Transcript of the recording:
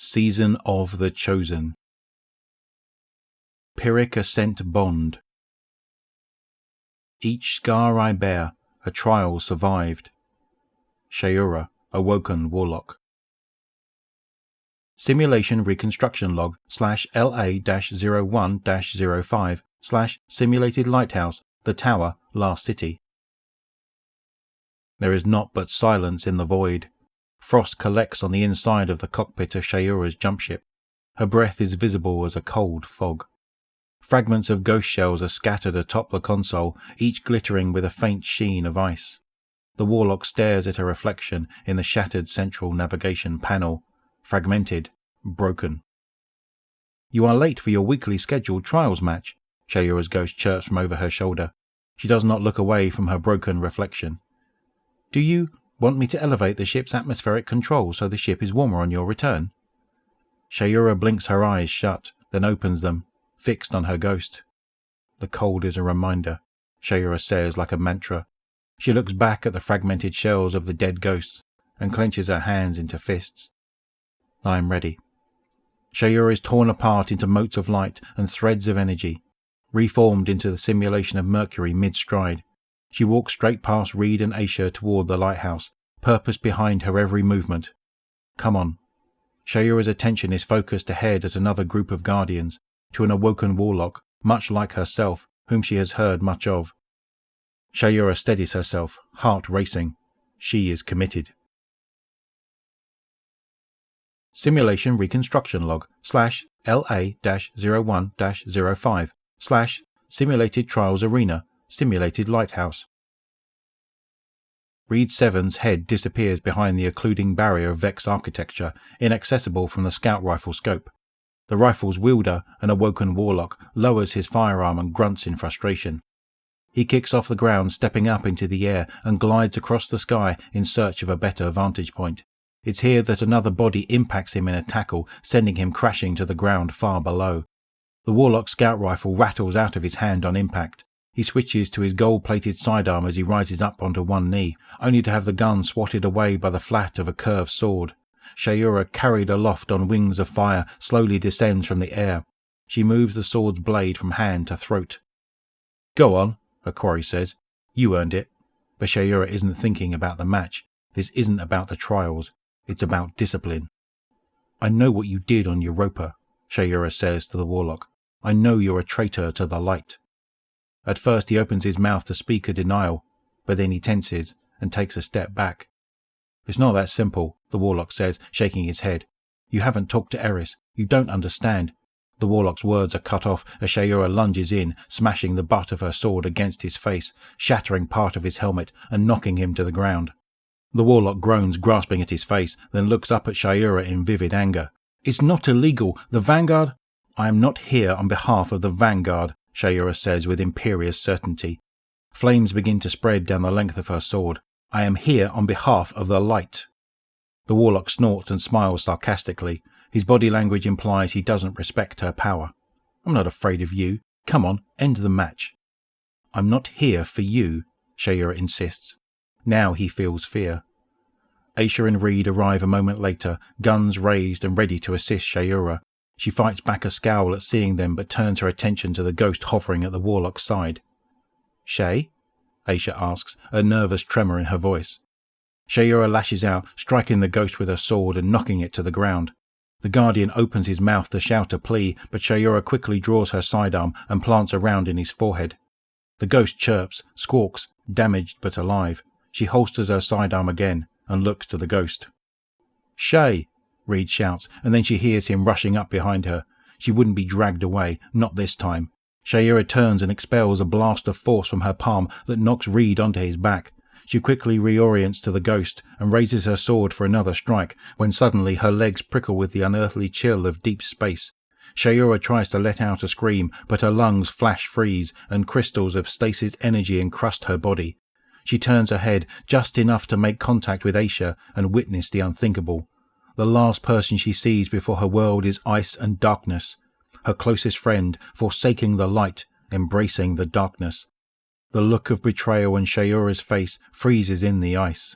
Season of the Chosen. Pyrrhic Ascent Bond. Each scar I bear, a trial survived. Shayura, Awoken Warlock. Simulation Reconstruction Log /LA-01-05 /Simulated Lighthouse, The Tower, Last City. There is naught but silence in the void. Frost collects on the inside of the cockpit of Shayura's jumpship. Her breath is visible as a cold fog. Fragments of ghost shells are scattered atop the console, each glittering with a faint sheen of ice. The warlock stares at her reflection in the shattered central navigation panel. Fragmented, broken. "You are late for your weekly scheduled trials match," Shayura's ghost chirps from over her shoulder. She does not look away from her broken reflection. "Do you want me to elevate the ship's atmospheric control so the ship is warmer on your return?" Shayura blinks her eyes shut, then opens them, fixed on her ghost. "The cold is a reminder," Shayura says like a mantra. She looks back at the fragmented shells of the dead ghosts and clenches her hands into fists. "I am ready." Shayura is torn apart into motes of light and threads of energy, reformed into the simulation of Mercury mid-stride. She walks straight past Reed and Aisha toward the lighthouse, purpose behind her every movement. "Come on." Shayura's attention is focused ahead at another group of guardians, to an awoken warlock, much like herself, whom she has heard much of. Shayura steadies herself, heart racing. She is committed. Simulation Reconstruction Log /LA-01-05 /Simulated Trials Arena, Simulated Lighthouse. Reed Seven's head disappears behind the occluding barrier of Vex architecture, inaccessible from the scout rifle scope. The rifle's wielder, an awoken warlock, lowers his firearm and grunts in frustration. He kicks off the ground, stepping up into the air, and glides across the sky in search of a better vantage point. It's here that another body impacts him in a tackle, sending him crashing to the ground far below. The warlock's scout rifle rattles out of his hand on impact. He switches to his gold-plated sidearm as he rises up onto one knee, only to have the gun swatted away by the flat of a curved sword. Shayura, carried aloft on wings of fire, slowly descends from the air. She moves the sword's blade from hand to throat. "Go on," her quarry says. "You earned it." But Shayura isn't thinking about the match. This isn't about the trials. It's about discipline. "I know what you did on Europa," Shayura says to the warlock. "I know you're a traitor to the light." At first he opens his mouth to speak a denial, but then he tenses and takes a step back. "It's not that simple," the warlock says, shaking his head. "You haven't talked to Eris. You don't understand." The warlock's words are cut off as Shayura lunges in, smashing the butt of her sword against his face, shattering part of his helmet and knocking him to the ground. The warlock groans, grasping at his face, then looks up at Shayura in vivid anger. "It's not illegal. The Vanguard—" "I am not here on behalf of the Vanguard," Shayura says with imperious certainty. Flames begin to spread down the length of her sword. "I am here on behalf of the light." The warlock snorts and smiles sarcastically. His body language implies he doesn't respect her power. "I'm not afraid of you. Come on, end the match." "I'm not here for you," Shayura insists. Now he feels fear. Aisha and Reed arrive a moment later, guns raised and ready to assist Shayura. She fights back a scowl at seeing them, but turns her attention to the ghost hovering at the warlock's side. "Shay?" Aisha asks, a nervous tremor in her voice. Shayura lashes out, striking the ghost with her sword and knocking it to the ground. The guardian opens his mouth to shout a plea, but Shayura quickly draws her sidearm and plants a round in his forehead. The ghost chirps, squawks, damaged but alive. She holsters her sidearm again and looks to the ghost. "Shay!" Reed shouts, and then she hears him rushing up behind her. She wouldn't be dragged away, not this time. Shayura turns and expels a blast of force from her palm that knocks Reed onto his back. She quickly reorients to the ghost and raises her sword for another strike, when suddenly her legs prickle with the unearthly chill of deep space. Shayura tries to let out a scream, but her lungs flash freeze and crystals of stasis energy encrust her body. She turns her head just enough to make contact with Aisha and witness the unthinkable. The last person she sees before her world is ice and darkness. Her closest friend, forsaking the light, embracing the darkness. The look of betrayal on Shayura's face freezes in the ice.